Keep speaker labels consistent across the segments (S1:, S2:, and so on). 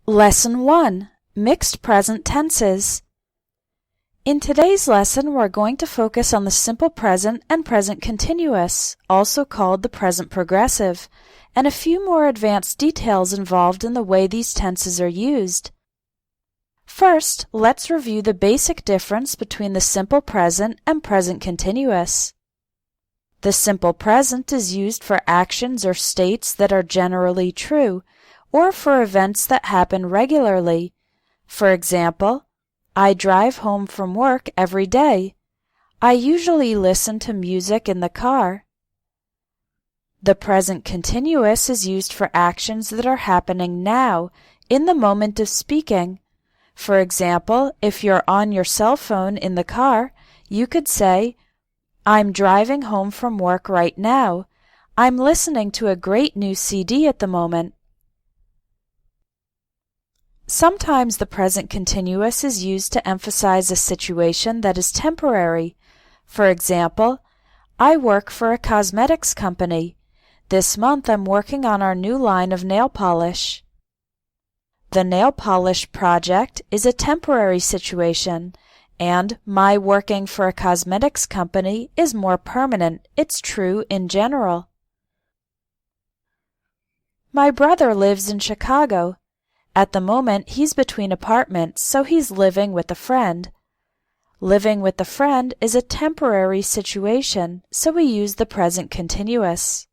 S1: Lesson 1. Mixed Present Tenses. In today's lesson, we're going to focus on the simple present and present continuous, also called the present progressive, and a few more advanced details involved in the way these tenses are used. First, let's review the basic difference between the simple present and present continuous. The simple present is used for actions or states that are generally true, or for events that happen regularly. For example, I drive home from work every day. I usually listen to music in the car. The present continuous is used for actions that are happening now, in the moment of speaking. For example, if you're on your cell phone in the car, you could say, I'm driving home from work right now. I'm listening to a great new CD at the moment. Sometimes the present continuous is used to emphasize a situation that is temporary. For example, I work for a cosmetics company. This month I'm working on our new line of nail polish. The nail polish project is a temporary situation, and my working for a cosmetics company is more permanent. It's true in general. My brother lives in Chicago. At the moment, he's between apartments, so he's living with a friend. Living with a friend is a temporary situation, so we use the present continuous.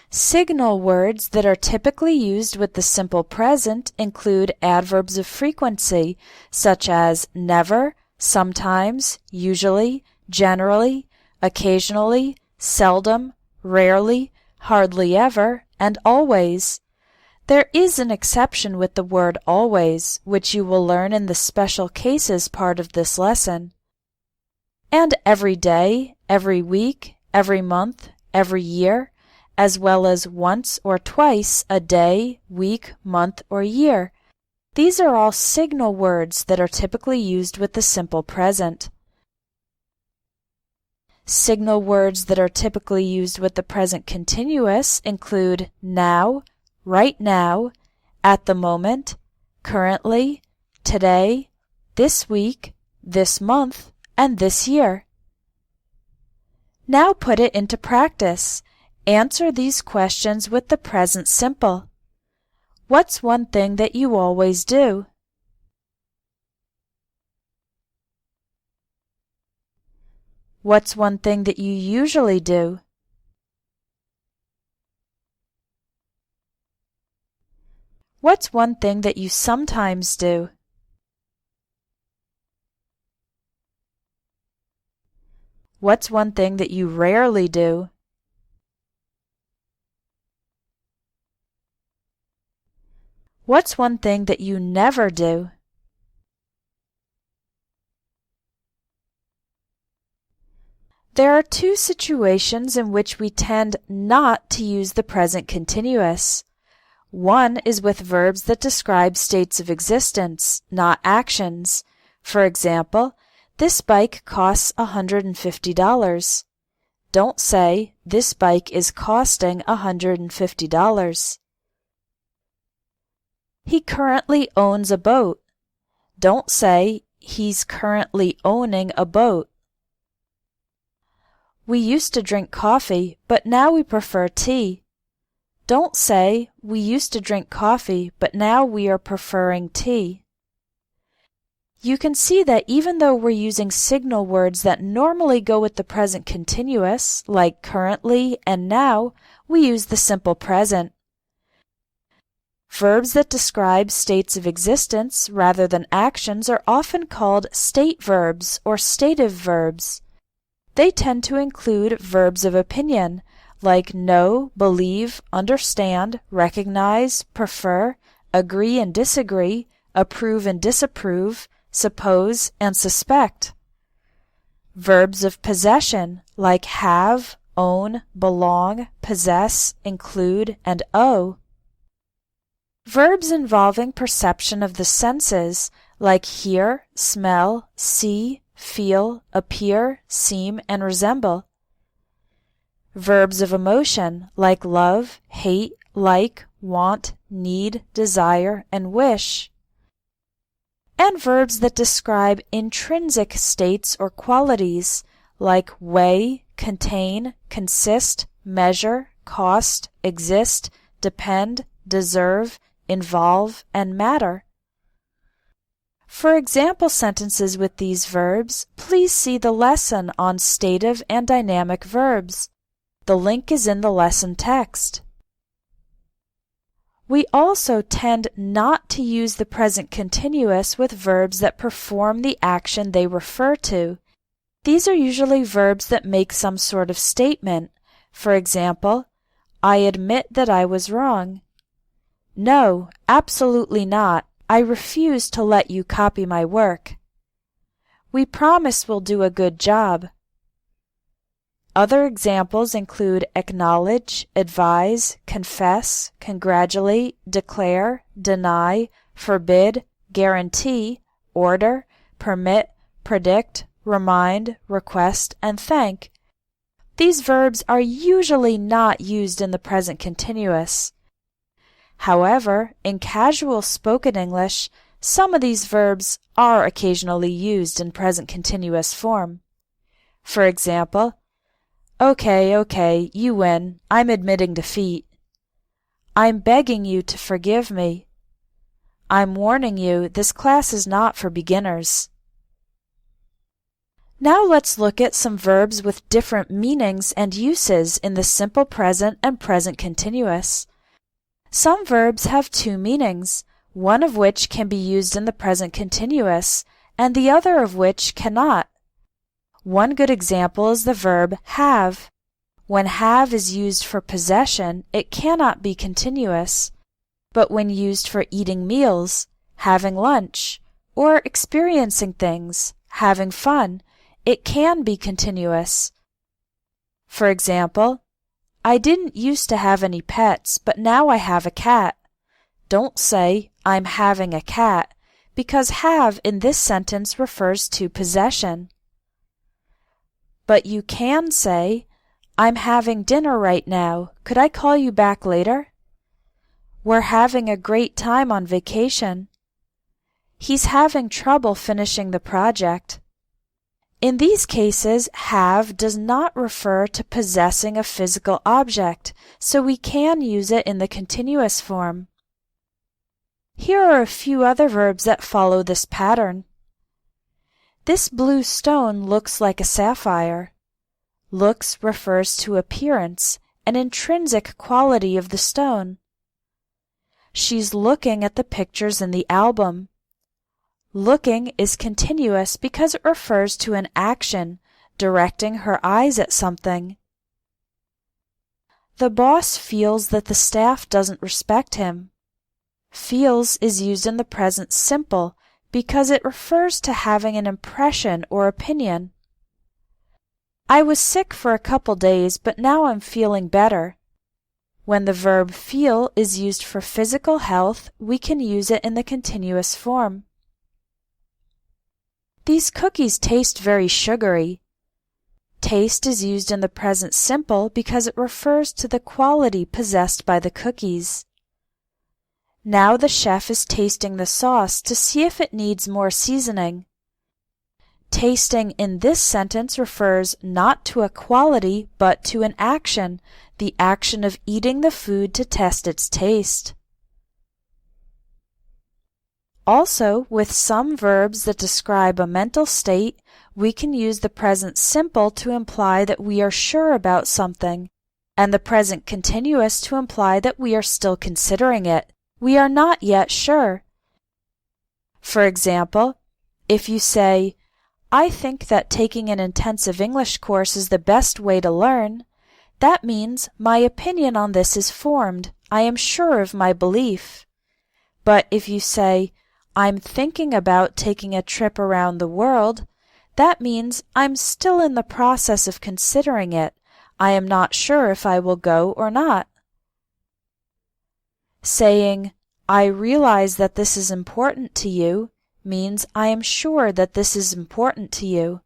S1: Signal words that are typically used with the simple present include adverbs of frequency, such as never, sometimes, usually, generally, occasionally, seldom, rarely, hardly ever, and always. There is an exception with the word always, which you will learn in the special cases part of this lesson. And every day, every week, every month, every year, as well as once or twice a day, week, month, or year. These are all signal words that are typically used with the simple present. Signal words that are typically used with the present continuous include now, right now, at the moment, currently, today, this week, this month, and this year. Now put it into practice. Answer these questions with the present simple. What's one thing that you always do? What's one thing that you usually do? What's one thing that you sometimes do? What's one thing that you rarely do? What's one thing that you never do? There are two situations in which we tend not to use the present continuous. One is with verbs that describe states of existence, not actions. For example, this bike costs $150. Don't say, this bike is costing $150. He currently owns a boat. Don't say, he's currently owning a boat. We used to drink coffee, but now we prefer tea. Don't say, we used to drink coffee, but now we are preferring tea. You can see that even though we're using signal words that normally go with the present continuous, like currently and now, we use the simple present. Verbs that describe states of existence rather than actions are often called state verbs or stative verbs. They tend to include verbs of opinion, like know, believe, understand, recognize, prefer, agree and disagree, approve and disapprove, suppose and suspect. Verbs of possession, like have, own, belong, possess, include, and owe. Verbs involving perception of the senses, like hear, smell, see, feel, appear, seem, and resemble. Verbs of emotion, like love, hate, like, want, need, desire, and wish. And verbs that describe intrinsic states or qualities, like weigh, contain, consist, measure, cost, exist, depend, deserve, involve, and matter. For example sentences with these verbs, please see the lesson on stative and dynamic verbs. The link is in the lesson text. We also tend not to use the present continuous with verbs that perform the action they refer to. These are usually verbs that make some sort of statement. For example, I admit that I was wrong. No, absolutely not. I refuse to let you copy my work. We promise we'll do a good job. Other examples include acknowledge, advise, confess, congratulate, declare, deny, forbid, guarantee, order, permit, predict, remind, request, and thank. These verbs are usually not used in the present continuous. However, in casual spoken English, some of these verbs are occasionally used in present continuous form. For example, okay, you win. I'm admitting defeat. I'm begging you to forgive me. I'm warning you, this class is not for beginners. Now let's look at some verbs with different meanings and uses in the simple present and present continuous. Some verbs have two meanings, one of which can be used in the present continuous, and the other of which cannot. One good example is the verb have. When have is used for possession, it cannot be continuous. But when used for eating meals, having lunch, or experiencing things, having fun, it can be continuous. For example, I didn't used to have any pets, but now I have a cat. Don't say, I'm having a cat, because have in this sentence refers to possession. But you can say, I'm having dinner right now. Could I call you back later? We're having a great time on vacation. He's having trouble finishing the project. In these cases, have does not refer to possessing a physical object, so we can use it in the continuous form. Here are a few other verbs that follow this pattern. This blue stone looks like a sapphire. Looks refers to appearance, an intrinsic quality of the stone. She's looking at the pictures in the album. Looking is continuous because it refers to an action, directing her eyes at something. The boss feels that the staff doesn't respect him. Feels is used in the present simple because it refers to having an impression or opinion. I was sick for a couple days, but now I'm feeling better. When the verb feel is used for physical health, we can use it in the continuous form. These cookies taste very sugary. Taste is used in the present simple because it refers to the quality possessed by the cookies. Now the chef is tasting the sauce to see if it needs more seasoning. Tasting in this sentence refers not to a quality but to an action, the action of eating the food to test its taste. Also, with some verbs that describe a mental state, we can use the present simple to imply that we are sure about something, and the present continuous to imply that we are still considering it. We are not yet sure. For example, if you say, I think that taking an intensive English course is the best way to learn, that means my opinion on this is formed. I am sure of my belief. But if you say, I'm thinking about taking a trip around the world, that means I'm still in the process of considering it. I am not sure if I will go or not. Saying, I realize that this is important to you, means I am sure that this is important to you.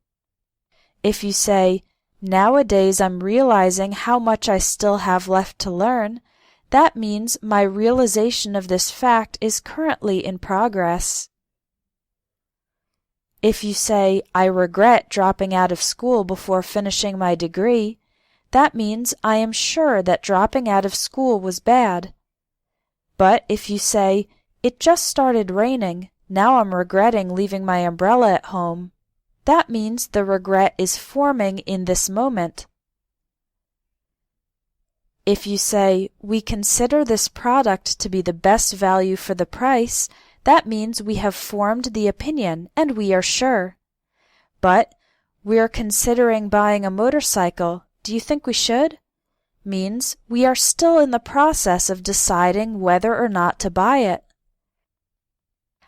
S1: If you say, nowadays I'm realizing how much I still have left to learn, That means my realization of this fact is currently in progress. If you say, I regret dropping out of school before finishing my degree, that means I am sure that dropping out of school was bad. But if you say, it just started raining, now I'm regretting leaving my umbrella at home, that means the regret is forming in this moment. If you say, we consider this product to be the best value for the price, that means we have formed the opinion and we are sure. But, we are considering buying a motorcycle. Do you think we should? Means we are still in the process of deciding whether or not to buy it.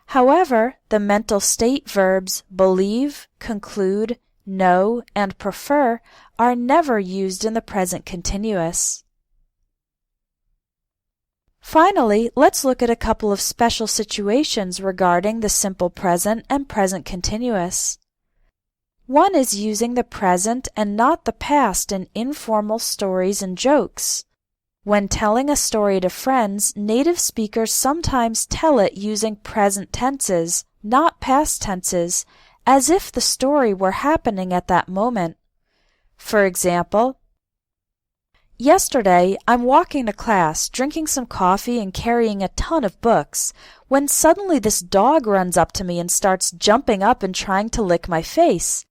S1: However, the mental state verbs believe, conclude, know, and prefer are never used in the present continuous. Finally, let's look at a couple of special situations regarding the simple present and present continuous. One is using the present and not the past in informal stories and jokes. When telling a story to friends, native speakers sometimes tell it using present tenses, not past tenses, as if the story were happening at that moment. For example, yesterday, I'm walking to class, drinking some coffee and carrying a ton of books, when suddenly this dog runs up to me and starts jumping up and trying to lick my face.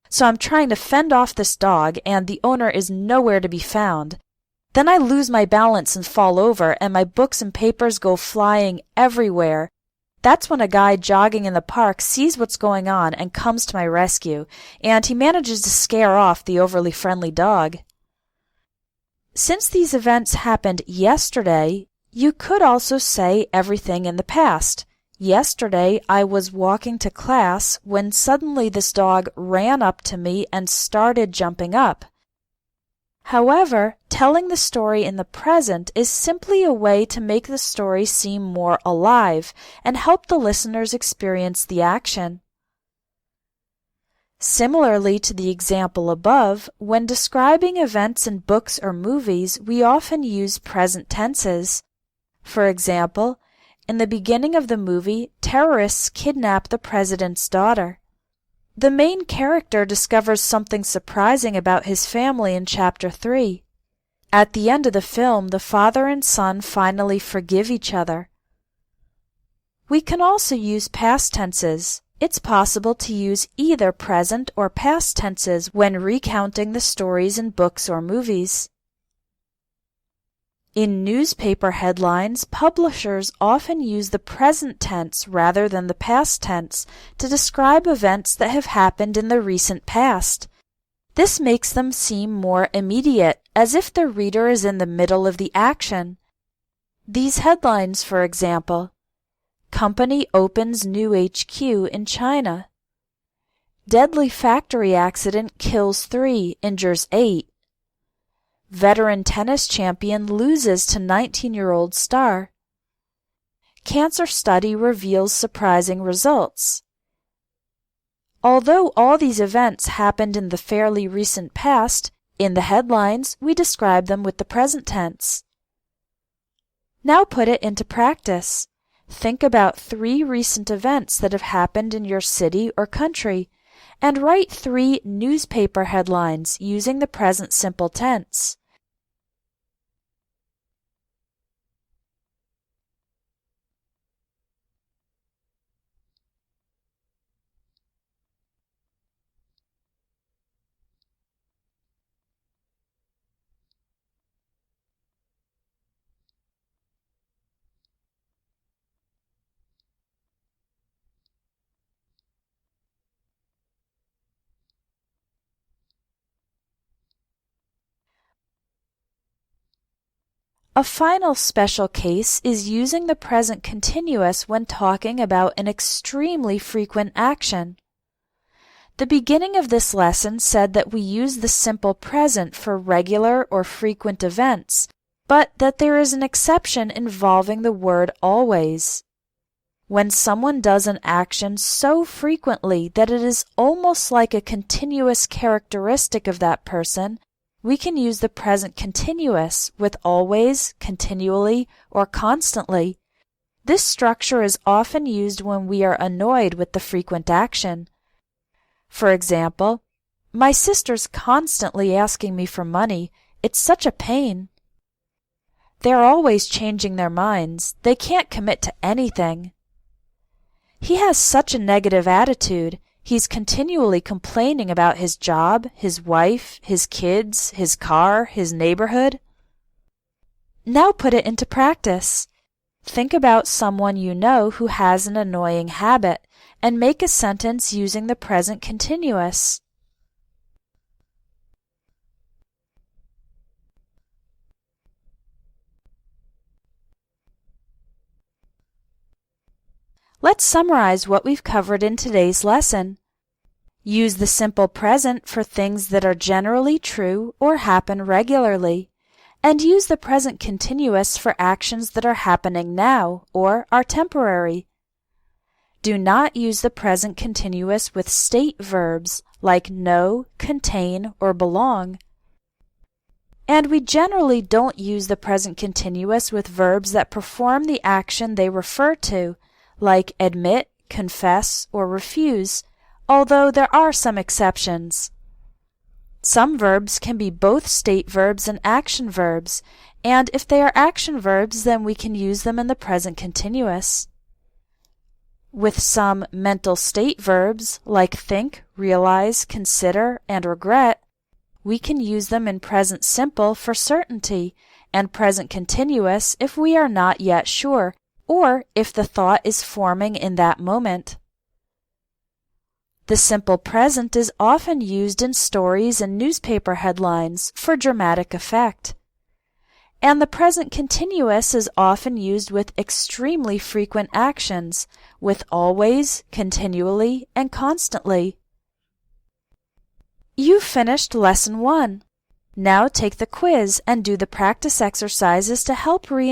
S1: So I'm trying to fend off this dog, and the owner is nowhere to be found. Then I lose my balance and fall over, and my books and papers go flying everywhere. That's when a guy jogging in the park sees what's going on and comes to my rescue, and he manages to scare off the overly friendly dog. Since these events happened yesterday, you could also say everything in the past. Yesterday, I was walking to class when suddenly this dog ran up to me and started jumping up. However, telling the story in the present is simply a way to make the story seem more alive and help the listeners experience the action. Similarly to the example above, when describing events in books or movies, we often use present tenses. For example, in the beginning of the movie, terrorists kidnap the president's daughter. The main character discovers something surprising about his family in Chapter 3. At the end of the film, the father and son finally forgive each other. We can also use past tenses. It's possible to use either present or past tenses when recounting the stories in books or movies. In newspaper headlines, publishers often use the present tense rather than the past tense to describe events that have happened in the recent past. This makes them seem more immediate, as if the reader is in the middle of the action. These headlines, for example, Company opens new HQ in China. Deadly factory accident kills 3, injures 8. Veteran tennis champion loses to 19-year-old star. Cancer study reveals surprising results. Although all these events happened in the fairly recent past, in the headlines we describe them with the present tense. Now put it into practice. Think about 3 recent events that have happened in your city or country, and write 3 newspaper headlines using the present simple tense. A final special case is using the present continuous when talking about an extremely frequent action. The beginning of this lesson said that we use the simple present for regular or frequent events, but that there is an exception involving the word always. When someone does an action so frequently that it is almost like a continuous characteristic of that person, we can use the present continuous with always, continually, or constantly. This structure is often used when we are annoyed with the frequent action. For example, my sister's constantly asking me for money. It's such a pain. They're always changing their minds. They can't commit to anything. He has such a negative attitude. He's continually complaining about his job, his wife, his kids, his car, his neighborhood. Now put it into practice. Think about someone you know who has an annoying habit and make a sentence using the present continuous. Let's summarize what we've covered in today's lesson. Use the simple present for things that are generally true or happen regularly, and use the present continuous for actions that are happening now or are temporary. Do not use the present continuous with state verbs like know, contain, or belong. And we generally don't use the present continuous with verbs that perform the action they refer to, like admit, confess, or refuse, although there are some exceptions. Some verbs can be both state verbs and action verbs, and if they are action verbs, then we can use them in the present continuous. With some mental state verbs, like think, realize, consider, and regret, we can use them in present simple for certainty, and present continuous if we are not yet sure, or if the thought is forming in that moment. The simple present is often used in stories and newspaper headlines for dramatic effect. And the present continuous is often used with extremely frequent actions, with always, continually, and constantly. You've finished Lesson 1. Now take the quiz and do the practice exercises to help reinforce